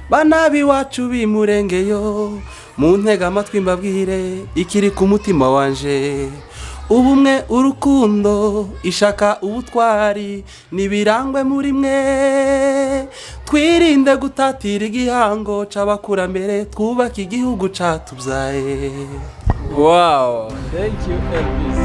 bana biwacu bimurengeyo mu ntega amatwi mbabwire ikiri ku mutima wanje ubumwe urukundo ishaka ubutwari nibirangwe muri mwe twirinde gutatira igihango c'abakurambere twubaka igihugu catubyaye. Wow, thank you Elvis.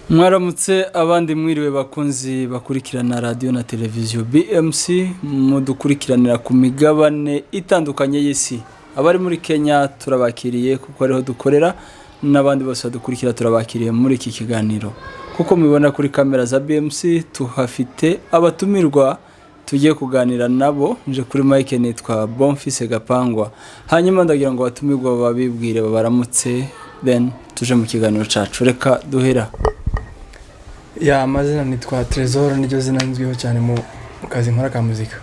Mwaramutse abandi mwiriwe bakunzi bakurikirana radio na televiziyo BMC mudukurikiranira ku migabane itandukanye y'isi. Abari muri Kenya turabakiriye kuko ariho dukorera n'abandi bose badukurikira turabakiriye muri iki kiganiro. Kuko mubibona kuri kamera za BMC tuhafite abatumirwa tugiye kuganira nabo. Nje kuri Mike nitwa Bonfils Gapangwa. Hanyuma ndagira ngo batumirwa babibwire babaramutse then tuje mu kiganiro cacu. Reka duhera. Ya amazina nitwa Trezor niryo zina nzwiho cyane mu kazi nkora ka muzika.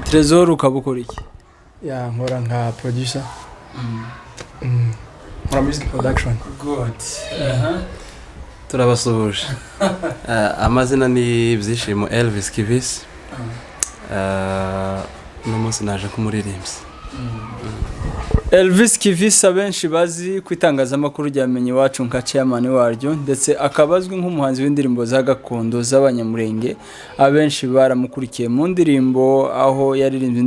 Trezor ukabukora iki? Ya nkora nka producer. Nkora music production. Good. Turabasuhuje. Amazina ni Byishimo Elvis Kivis. N'umunsi naje kumuririmbyi. Elvis Kivis abenshi bazi kwitangazamakuru ryamenye wacu nka chairman waryo ndetse akabazwi nk'umuhanzi w'indirimbo za gakondo z'abanyamurenge. Abenshi baramukurikiye mu ndirimbo aho yaririmbye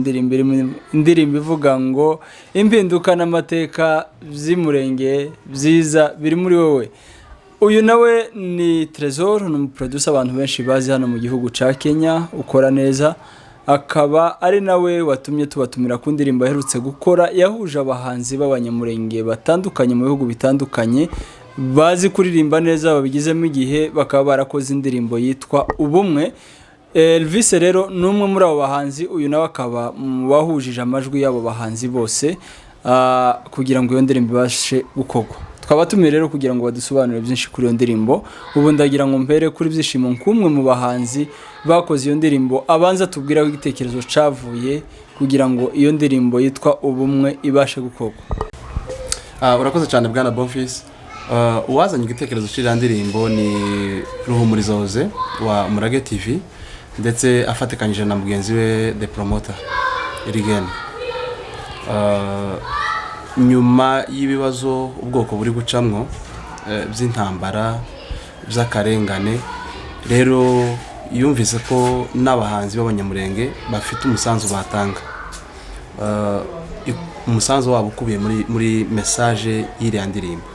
indirimbo ivuga ngo impinduka n'amateka by'imurenge byiza biri muri wowe. Uyu nawe ni Trezor, ni producer abantu benshi bazi hano mu gihugu ca Kenya, ukora neza. Akaba ari nawe watumye tubatumira ku ndirimbo aherutse gukora yahuje abahanzi b'abanyamurenge batandukanye mu bihugu bitandukanye bazi kuririmba neza babigizemo igihe bakaba barakoze indirimbo yitwa Ubumwe. Elvis rero numwe muri abo bahanzi, uyu nawe akaba wahujije amajwi y'abo bahanzi bose kugira ngo iyo ndirimbo ibashe gukorwa. Twabatumiye rero kugira ngo badusobanurire byinshi kuri iyo ndirimbo. Ubu ndagira ngo mpere kuri Byishimo nk'umwe mu bahanzi bakoze iyo ndirimbo abanza tubwira ko igitekerezo cavuye kugira ngo iyo ndirimbo yitwa Ubumwe ibashe gukorwa. Urakoze cyane bwana Bonfils. Uwazanye igitekerezo cy'iriya ndirimbo ni Ruhumurizoze wa Umurage TV ndetse afatikanyije na mugenzi we The Promoter Rigen. Nyuma y'ibibazo ubwoko buri gucamwo by'intambara by'akarengane rero yumvise ko n'abahanzi b'abanyamurenge bafite umusanzu batanga. Umusanzu wabo ukubiye muri message y'iriya ndirimbo.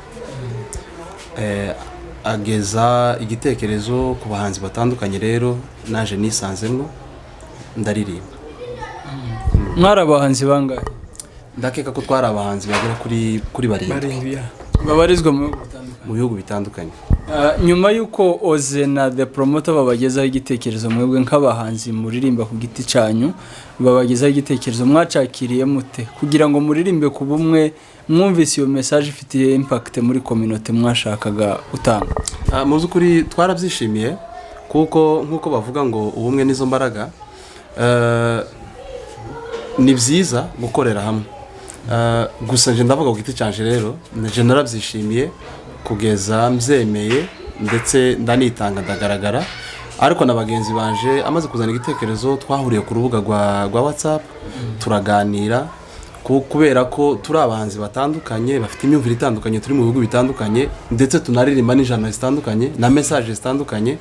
Ageza igitekerezo ku bahanzi batandukanye rero naje nisanzemwo ndaririmba. Mwara abahanzi bangahe? Ndakeka ko twari abahanzi bagera kuri barindwi babarizwa mu bihugu bitandukanye. Nyuma yuko Oze na The Promoter babagezaho igitekerezo mwebwe nk'abahanzi muririmba ku giti cyanyu babagezaho igitekerezo mwacakiriye mute kugira ngo muririmbe ku bumwe mwumvise iyo message ifitiye impact muri community mwashakaga utanga? Mu by'ukuri twarabyishimiye kuko nkuko bavuga ngo ubumwe nizo mbaraga. Ni byiza gukorera hamwe. Gusa nje ndavuga ku giti cyanje rero nje narabyishimiye kugeza mzemeye ndetse ndanitanga ndagaragara. Ariko nabagenzi banje amaze kuzana igitekerezo twahuriye ku rubuga rwa WhatsApp turaganira kubera ko turi abahanzi batandukanye bafite imyumvire itandukanye turi mu bihugu bitandukanye ndetse tunaririmba n'ijana zitandukanye na message zitandukanye.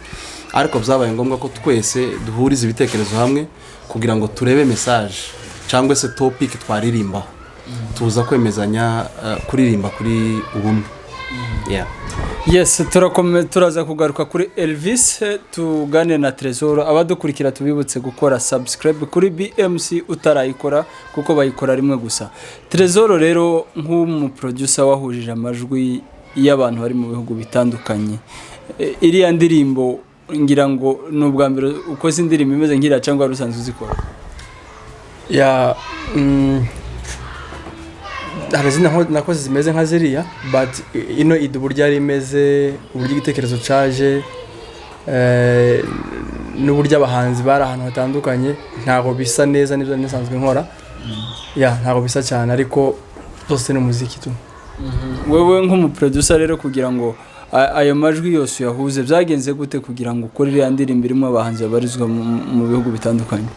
Ariko byabaye ngombwa ko twese duhuriza ibitekerezo hamwe kugira ngo turebe message cyangwa se topic twaririmba tuza kwemezanya kuririmba kuri Ubumwe. Yes, turaza kugaruka kuri Elvis tugane na Trezor. Abadukurikira tubibutse gukora subscribe kuri BMC utarayikora kuko bayikora rimwe gusa. Trezor rero nk'umu producer wahujije amajwi y'abantu bari mu bihugu bitandukanye. Iriya ndirimbo ngira ngo n'ubwa mbere ukoze indirimbo imeze ngira cyangwa rusanzwe uzikora? Ya Harazina nakoze zimeze nka ziriya but ino iduburya rimeze uburyo igitekerezo caje n'uburyo abahanzi bari ahantu hatandukanye ntago bisa neza nibyo nisanzwe nkora. Ya ntago bisa cyane ariko byose ni muziki tu. wewe nk'umuproducer rero kugira ngo ayo majwi yose yahuze byagenze gute kugira ngo ukore iriya ndirimbo irimo abahanzi babarizwa mu bihugu bitandukanye?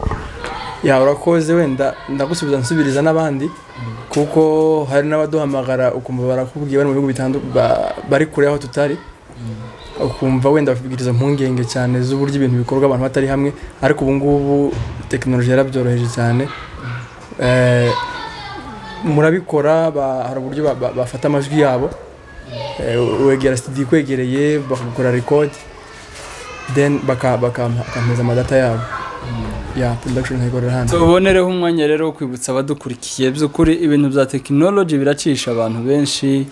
urakoze, wenda ndagusubiza nsubiriza n'abandi kuko hari n'abaduhamagara ukumva barakubwiye bari mu bihugu bitandukanye bari kure aho tutari, ukumva wenda bafibwiriza impungenge cyane z'uburyo ibintu bikorwa abantu batari hamwe, ariko ubu ngubu tekinoloji yarabyoroheje cyane. Murabikora, hari uburyo bafata amajwi yabo, wegera studio kwegereye bakakora record, then bakameza amadata yabo ya production ntikorera hano. Tubonereho umwanya rero wo kwibutsa abadukurikiye by'ukuri ibintu bya technology biracisha abantu benshi,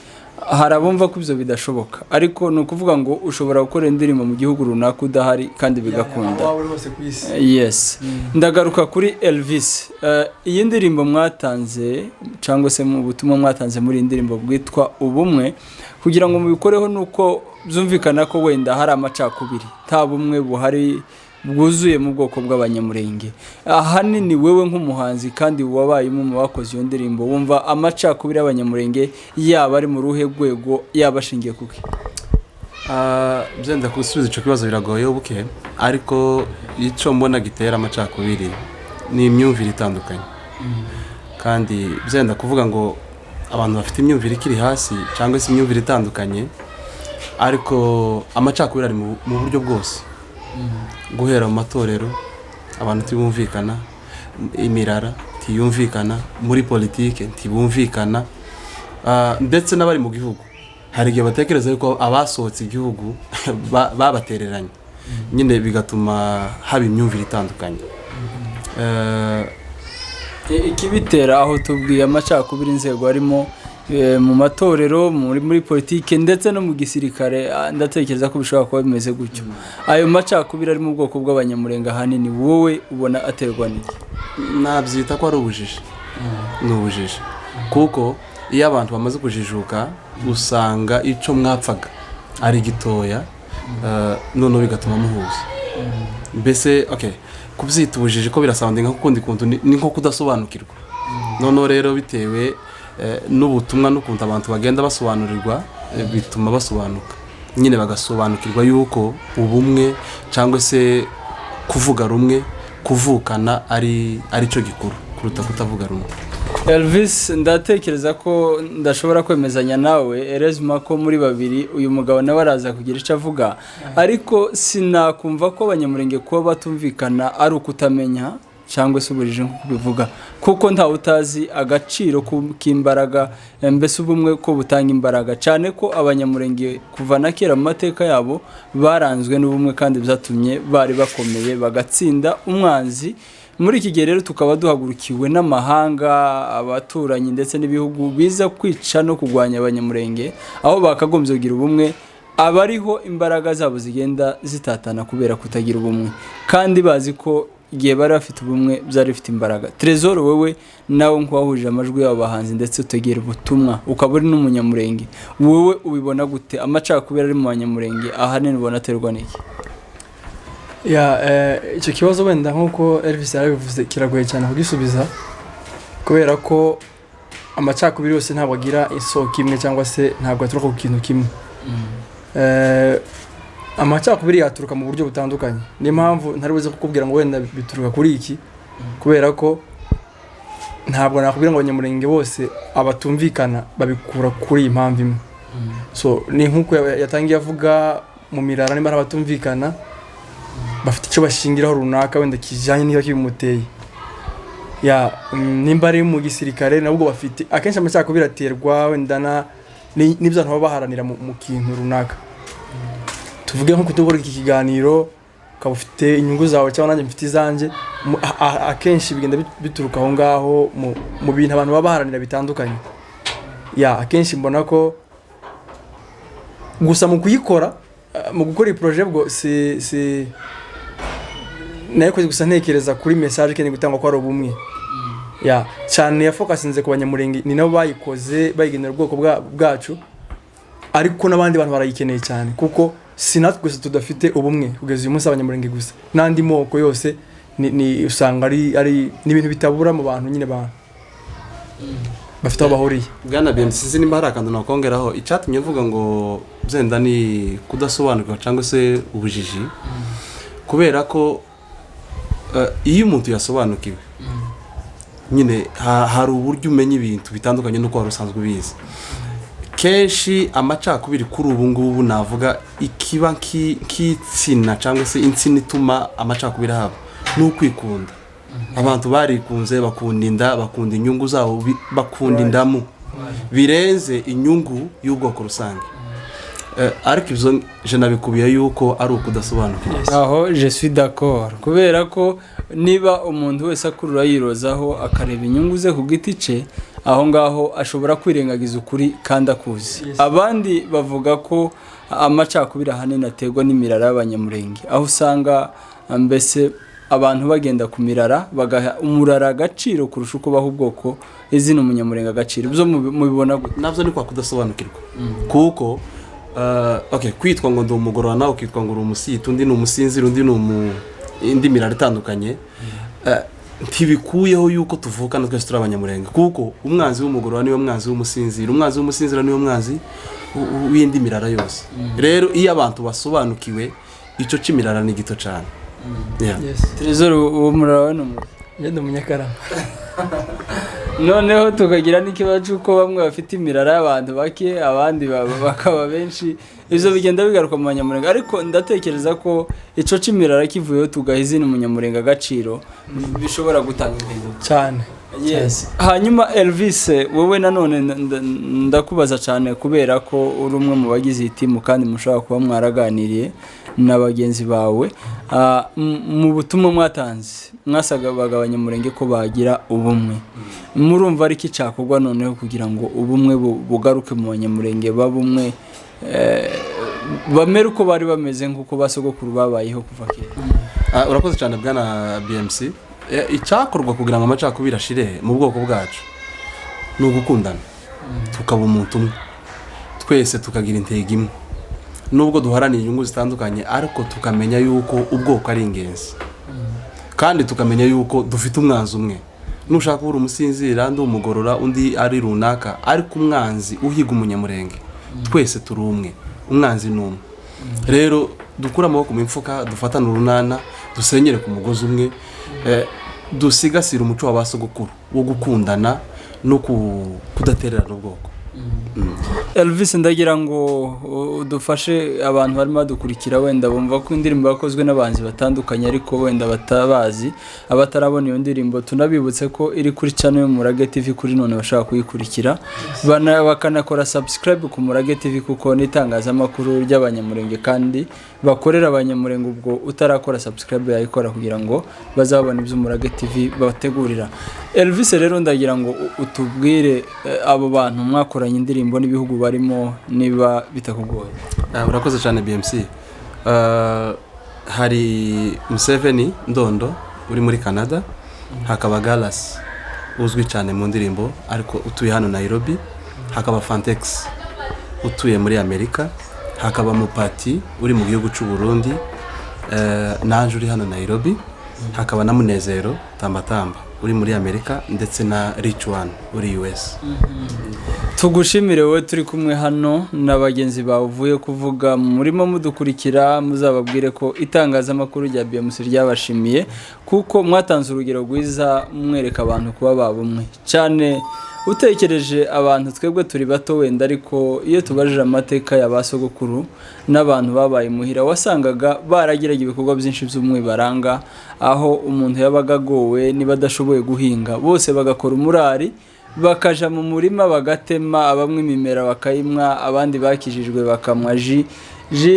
hari abumva ko ibyo bidashoboka, ariko ni ukuvuga ngo ushobora gukora indirimbo mu gihugu runaka udahari kandi bigakunda. Yes. Ndagaruka kuri Elvis. Iyi ndirimbo mwatanze cyangwa se mu butumwa mwatanze muri indirimbo bwitwa Ubumwe, kugira ngo mubikoreho nuko byumvikana ko wenda hari amacakubiri, nta bumwe buhari bwuzuye mu bwoko bw'abanyamurenge. Ahanini wewe nk'umuhanzi kandi wabaye umwe mu bakoze iyo ndirimbo, wumva amacakubiri y'abanyamurenge yaba ari mu ruhe rwego, yaba ashingiye kuki? Byenda gusubiza icyo kibazo biragoye buke, ariko icyo mbona gitera amacakubiri ni imyumvire itandukanye. Kandi byenda kuvuga ngo abantu bafite imyumvire ikiri hasi cyangwa se imyumvire itandukanye, ariko amacakubiri ari mu buryo bwose. Guhera mu matorero abantu tibumvikana, imirara tiyumvikana, muri politike tibumvikana, ndetse n'abari mu gihugu hari igihe batekereza yuko abasohotse igihugu babatereranye, nyine bigatuma haba imyumvire itandukanye. Ikibitera aho tubwiye amacakubiri inzego harimo mu matorero, muri politike ndetse no mu gisirikare, ndatekereza ko bishobora kuba bimeze gutyo. Ayo macakubiri ari mu bwoko bw'abanyamurenge ahanini wowe ubona aterwa n'iki? Nabyita ko ari ubujiji. Ni ubujiji kuko iyo abantu bamaze kujijuka usanga icyo mwapfaga ari gitoya, noneho bigatuma muhuza. Mbese kubyita ubujiji ko birasabandinga kukundi kuntu ni nko kudasobanukirwa. Noneho rero bitewe n'ubutumwa n'ukuntu abantu bagenda basobanurirwa, bituma basobanuka, nyine bagasobanukirwa yuko ubumwe cyangwa se kuvuga rumwe, kuvukana ari cyo gikuru kuruta kutavuga rumwe. Elvis, ndatekereza ko ndashobora kwemezanya nawe Erezma ko muri babiri uyu mugabo nawe araza kugira icyo avuga, ariko sinakumva ko abanyamurenge kuba batumvikana ari ukutamenya cyangwa se uburije nko bivuga, kuko nta utazi agaciro k'imbaraga, mbese ubumwe ko butanga imbaraga cyane, ko abanyamurenge kuva na kera mu mateka yabo baranzwe n'ubumwe kandi byatumye bari bakomeye bagatsinda umwanzi. Muri iki gihe rero tukaba duhagurukiwe n'amahanga, abaturanyi ndetse n'ibihugu biza kwica no kurwanya abanyamurenge, aho bakagombye kugira ubumwe, abariho imbaraga zabo zigenda zitatana kubera kutagira ubumwe, kandi bazi ko igihe bari bafite ubumwe byari bifite imbaraga. Trezor, wewe nawe nk'uwahuje amajwi y'abo bahanzi ndetse utegera ubutumwa, ukaba uri n'umunyamurenge, wowe ubibona gute amacakubiri ari mu banyamurenge ahanini ubona aterwa n'iki? Icyo kibazo wenda nk'uko Elvis yarabivuze kiragoye cyane kugisubiza, kubera ko amacakubiri yose ntabwo agira isoko imwe cyangwa se ntabwo aturuka ku kintu kimwe. Amacakubiri yaturuka mu buryo butandukanye, niyo mpamvu ntari buze kukubwira ngo wenda bituruka kuri iki, kubera ko ntabwo nakubwira ngo abanyamurenge bose abatumvikana babikura kuri iyi mpamvu imwe. So ni nk'uko yatangiye avuga mu mirara, niba abatumvikana bafite icyo bashingiraho runaka wenda kijyanye niba kibimuteye. Nimba ari mu gisirikare nabwo bafite akenshi amacakubiri aterwa wenda n'ibyo abantu baba baharanira mu kintu runaka. Tuvuge nko kutubura iki kiganiro, ukaba ufite inyungu zawe cyangwa nanjye mfite izanjye, akenshi bigenda bituruka aho ngaho mu bintu abantu baba baharanira bitandukanye. Akenshi mbona ko gusa mu kuyikora, mu gukora iyi projet bwo nayo gusa ntekereza kuri message kene gutangwa ko ari ubumwe. Cyane yafokasinze ku banyamurenge, ni nabo bayikoze bayigenera ubwoko bwacu, ariko n'abandi bantu barayikeneye cyane, kuko sinatwe gusa tudafite ubumwe kugeza uyu munsi abanyamurenge gusa, n'andi moko yose ni usanga ari n'ibintu bitabura mu bantu nyine bafite aho bahuriye. bwana BMC sinzi nimba hari akantu nakongeraho icyatumye mvuga ngo byenda ni kudasobanukirwa cyangwa se ubujiji kubera ko iyo umuntu yasobanukiwe nyine hari uburyo umenya ibintu bitandukanye n'uko wari usanzwe ubizi. Kenshi amacakubiri kuri ubu ngubu navuga ikiba nk'itsina cyangwa se insina ituma amacakubiri haba ni ukwikunda. Abantu barikunze bakunda inda, bakunda inyungu zabo, bakunda indamu birenze inyungu y'ubwoko rusange. Ariko ibyo je nabikubiye yuko ari ukudasobanukirwa. Aho je suis d'accord kubera ko niba umuntu wese akurura yirozaho akareba inyungu ze ku giti cye aho ngaho ashobora kwirengagiza ukuri kandi akuzi. Abandi bavuga ko amacakubiri ahanini aterwa n'imirara y'abanyamurenge aho usanga mbese abantu bagenda ku mirara bagaha umurara agaciro kurusha uko baha ubwoko izina umunyamurenge agaciro. Byo mubibona gute? Nabyo ni kwa kudasobanukirwa kuko kwitwa ngo ndi umugorora nawe ukitwa ngo uri umusita undi ni umusinzira undi ni indi mirara itandukanye ntibikuyeho yuko tuvukana twese turi abanyamurenge kuko umwanzi w'umugorora niwe mwanzi w'umusinzira, umwanzi w'umusinzira niwe mwanzi w'indi mirara yose. Rero iyo abantu basobanukiwe icyo cy'imirara ni gito cyane. Trezor uwo murara no yenda Munyakarama. Noneho tukagira n'ikibazo uko bamwe bafite imirara y'abantu bake abandi bakaba benshi. Izo bigenda bigaruka mu banyamurenge ariko ndatekereza ko ico cy'imirara kivuyeho tugahizina umunyamurenge agaciro bishobora gutanga impinduka cyane. Yes. Hanyuma Elvis wowe nanone ndakubaza cyane kubera ko uri umwe mu bagize itimu kandi mushobora kuba mwaraganiriye na bagenzi bawe mu butumwa mwatanze mwasaga bagabanyamurenge ko bagira ubumwe. Murumva ari kicakogwa noneho kugira ngo ubumwe bugaruke mu banyamurenge babumwe bamere uko bari bameze nk'uko basogokuru babayeho kuva kera. Urakoze cyane bwana BMC. Icyakorwa kugira ngo amacakubiri ashire mu bwoko bwacu ni ugukundana tukaba umuntu umwe twese tukagira intego imwe nubwo duharaniye inyungu zitandukanye ariko tukamenya yuko ubwoko ari ingenzi kandi tukamenya yuko dufite umwanzi umwe. Nushaka kubura umusinzira ndi umugorora undi ari runaka ariko umwanzi uhiga umunyamurenge twese turi umwe, umwanzi ni umwe. Rero dukura amaboko mu mfuka dufatana urunana dusenyere ku mugozi umwe dusigasira umuco w'abasogokuru wo gukundana no kudatererana ubwoko. Elvis ndagira ngo udufashe abantu barimo badukurikira wenda bumva ko indirimbo yakozwe n'abanzi batandukanye ariko wenda batabazi abatarabona iyo ndirimbo tunabibutse ko iri kuri channel yo Murage TV kuri none bashaka kuyikurikira bakanakora subscribe ku Murage TV kuko n'itangazamakuru ry'abanyamurenge kandi bakorera abanyamurenge ubwo utarakora subscribe yayikora kugira ngo bazabone ibyo Murage TV bategurira. Elvis rero ndagira ngo utubwire abo bantu mwakoranye indirimbo n'ibihugu barimo niba bitakugoye. Urakoze cyane BMC. Hari Museveni Ndondo uri muri Canada, hakaba Galas uzwi cyane mu ndirimbo ariko utuye hano Nairobi, hakaba Fantex utuye muri Amerika, hakaba Mupati uri mu gihugu cy'u Burundi, nanje uri hano Nairobi, hakaba na Munezero Tambatamba uri muri Amerika ndetse na Rich One uri US. Tugushimire wowe turi kumwe hano n'abagenzi bavuye kuvuga murimo mudukurikira muzababwire ko itangazamakuru rya BMC ryabashimiye kuko mwatanze urugero rwiza mwereka abantu kuba babumwe cyane. Utekereje abantu twebwe turi bato wenda ariko iyo tubajije amateka y'abasogokuru n'abantu babaye muhira wasangaga baragiraga ibikorwa byinshi by'umwe baranga aho umuntu yabaga gowe niba adashoboye guhinga bose bagakora umurari bakaja mu murima bagatema abamwe imimera bakayimwa abandi bakijijwe bakamwa ji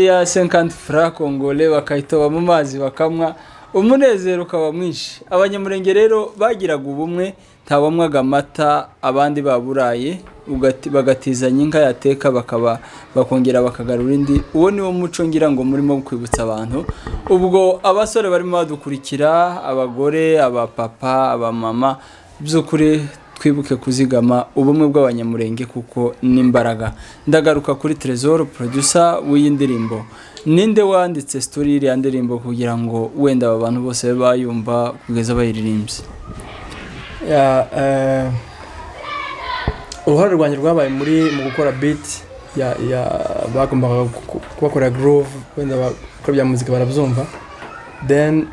ya 50 francs congolais bakayitoba mu mazi bakamwa umunezero ukaba mwinshi. Abanyamurenge rero bagiraga ubumwe ntawamwaga amata abandi baburaye bagatizanya inka yateka bakongera bakagarura indi. Uwo niwo muco ngira ngo murimo kwibutsa abantu ubwo abasore barimo badukurikira abagore abapapa abamama by'ukuri twibuke kuzigama ubumwe bw'abanyamurenge kuko n'imbaraga. Ndagaruka kuri Trezor producer w'iyindirimbo. Ninde wanditse story iri ndirimbo kugira ngo wenda aba bantu bose bayumva kugeza bayiririmbye? uruhare rwanjye rwabaye mu gukora beat ya bagombaga kubakorera groove wenda bakora bya muzika barabyumva then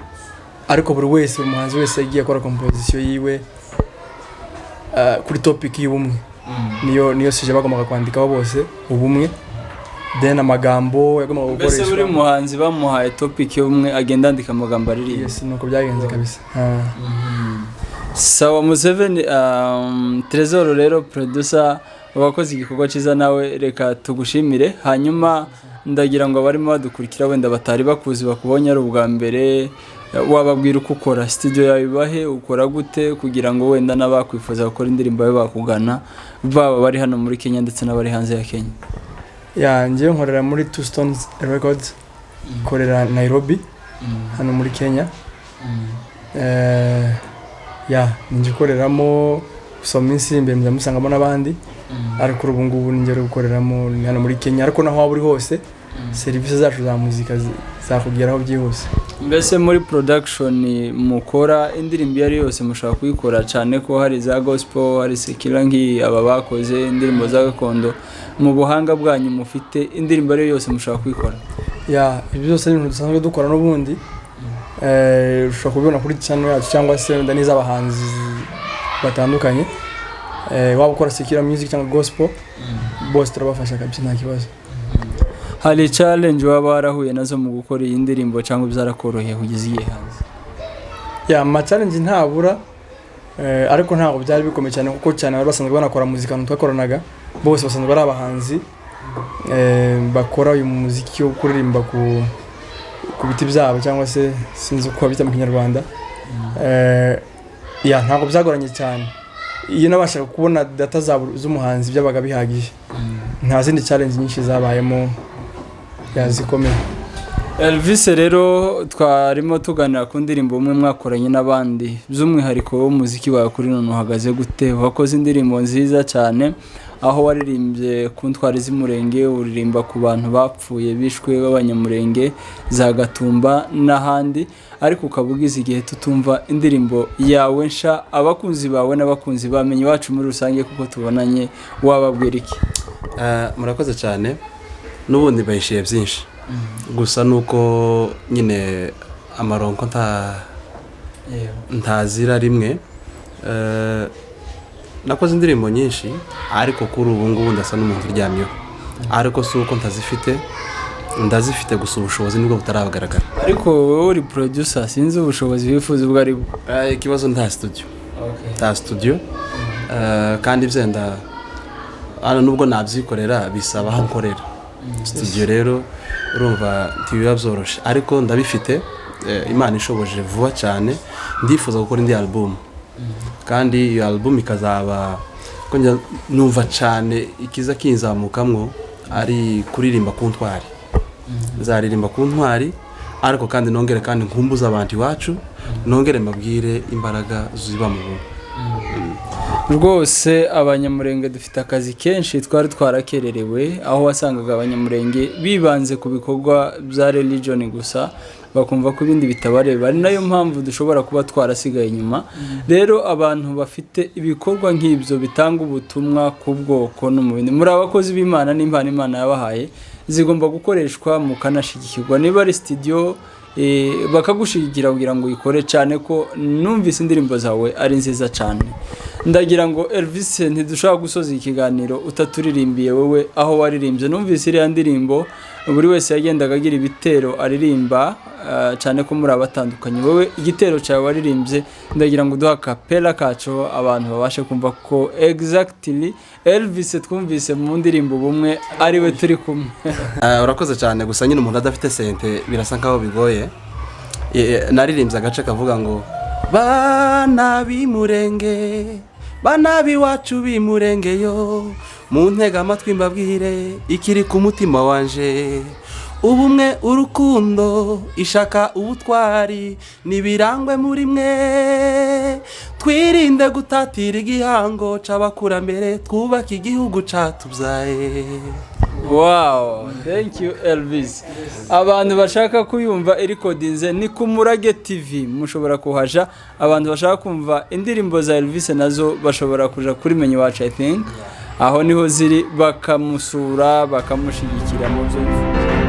ariko buri muhanzi wese yagiye akora composition yiwe kuri topic y'ubumwe niyo sije bagombaga kwandikaho bose ubumwe then amagambo yagombaga gukoreshwa. Mbese buri muhanzi bamuhaye topic y'ubumwe agenda andika amagambo aririmba. Yes, nuko byagenze kabisa. Sawa Museveni, Trezor rero producer wakoze igikorwa cyiza nawe reka tugushimire. Hanyuma ndagira ngo abarimo badukurikira wenda batari bakuzi bakubonye ari ubwa mbere, wababwira uko ukora studio yawe ibahe, ukora gute kugira ngo wenda n'abakwifuza gukora indirimbo yawe bakugana baba bari hano muri Kenya ndetse n'abari hanze ya Kenya. Njyewe nkorera muri Two Stones Records, korera Nairobi hano muri Kenya. Ngikoreramo gusa minsi imbere ndamusangamo n'abandi, ariko ubu ngubu ngero gukoreramo hano muri Kenya, ariko naho waba uri hose serivisi zacu za muzika zakugeraho byihuse. Mbese muri production mukora indirimbo yari yose mushaka kuyikora, cyane ko hari za gospel, hari sekirangi aba bakoze indirimbo za gakondo, mu buhanga bwanyu mufite indirimbo yari yose mushaka kuyikora? Ibyo byose ni ibintu dusanzwe dukora n'ubundi. Ushobora kubibona kuri channel yacu cyangwa se wenda n'iz'abahanzi batandukanye, waba ukora secular music cyangwa gospel, bose turabafasha kabisa nta kibazo. Hari challenge waba warahuye nazo mu gukora iyi ndirimbo cyangwa byarakoroheye kugeza igihe hanze? Ma challenge ntabura, ariko ntabwo byari bikomeye cyane kuko cyane bari basanzwe banakora muzika twakoranaga, bose basanzwe bari abahanzi bakora uyu muziki wo kuririmba ku biti byabo cyangwa se sinzi uko bita mu Kinyarwanda. Ntabwo byagoranye cyane, iyo nabashaka kubona data z'umuhanzi byabaga bihagije, nta zindi challenge nyinshi zabayemo yazikomeye. Elvis rero twarimo tuganira ku ndirimbo umwe mwakoranye n'abandi, by'umwihariko w'umuziki wawe kuri none uhagaze gute? Wakoze indirimbo nziza cyane, aho waririmbye ku ntwari z'umurenge, uririmba ku bantu bapfuye bishwe b'abanyamurenge za Gatumba n'ahandi, ariko ukabugize igihe tutumva indirimbo yawe nsha. Abakunzi bawe n'abakunzi bamenye Iwacu muri rusange kuko tubonanye, wababwira iki? Murakoze cyane, n'ubundi bayishiye byinshi, gusa nuko nyine amaronko ntazira rimwe. Nakoze indirimbo nyinshi, ariko kuri ubu ngubu ndasa n'umuntu uryamyeho, ariko si uko ndazifite gusa ubushobozi nibwo butaragaragara. Ariko wowe uri producer, sinzi ubushobozi wifuza ubwo ari bwo. Ikibazo nta studio, kandi byenda hano nubwo nabyikorera bisaba aho nkorera. Studio rero urumva ntibiba byoroshye, ariko ndabifite, Imana ishoboje vuba cyane. Ndifuza gukora indi album, kandi iyo album ikazaba numva cyane ikiza kinzamukamwo ari kuririmba ku ntwari. Nzaririmba ku ntwari, ariko kandi nongere kandi nkumbuza abantu Iwacu, nongere mbabwire imbaraga ziba mu buntu. Rwose abanyamurenge dufite akazi kenshi twari twarakererewe, aho wasangaga abanyamurenge bibanze ku bikorwa bya religion gusa, bakumva ko ibindi bitabareba. Ari nayo mpamvu dushobora kuba twarasigaye inyuma. Rero abantu bafite ibikorwa nk'ibyo bitanga ubutumwa ku bwoko no mu bindi, muri abakozi b'Imana n'impano Imana yabahaye, zigomba gukoreshwa mu kanashigikirwa. Niba ari studio bakagushigikira kugira ngo uyikore, cyane ko numvise indirimbo zawe ari nziza cyane. Ndagira ngo Elvis, ntidushaka gusoza ikiganiro utaturirimbiye wowe aho waririmbye. Numvise iriya ndirimbo buri wese yagendaga agira ibitero aririmba, cyane ko muri abatandukanye. Wowe igitero cyawe waririmbye, ndagira ngo duha kapela kacu abantu babashe kumva ko exactly Elvis twumvise mu ndirimbo bumwe ari we turi kumwe. Urakoze cyane, gusa nyine umuntu adafite sente birasa nkaho bigoye. Naririmbye agace kavuga ngo bana b'Imurenge, bana b'Iwacu b'Imurenge yo, mu ntega amatwi mbabwire ikiri ku mutima wanje. Ubumwe, urukundo, ishaka, ubutwari nibirangwe muri mwe. Twirinde gutatira igihango c'abakurambere, twubaka igihugu catubyaye. Wow, thank you Elvis. Abantu bashaka kuyumva irikodinze ni ku Murage TV, mushobora kuhaja. Abantu bashaka kumva indirimbo za Elvis nazo bashobora kuja kuri Menye Iwacu I think. aho niho ziri bakamusura bakamushyigikira mu byo yifuza.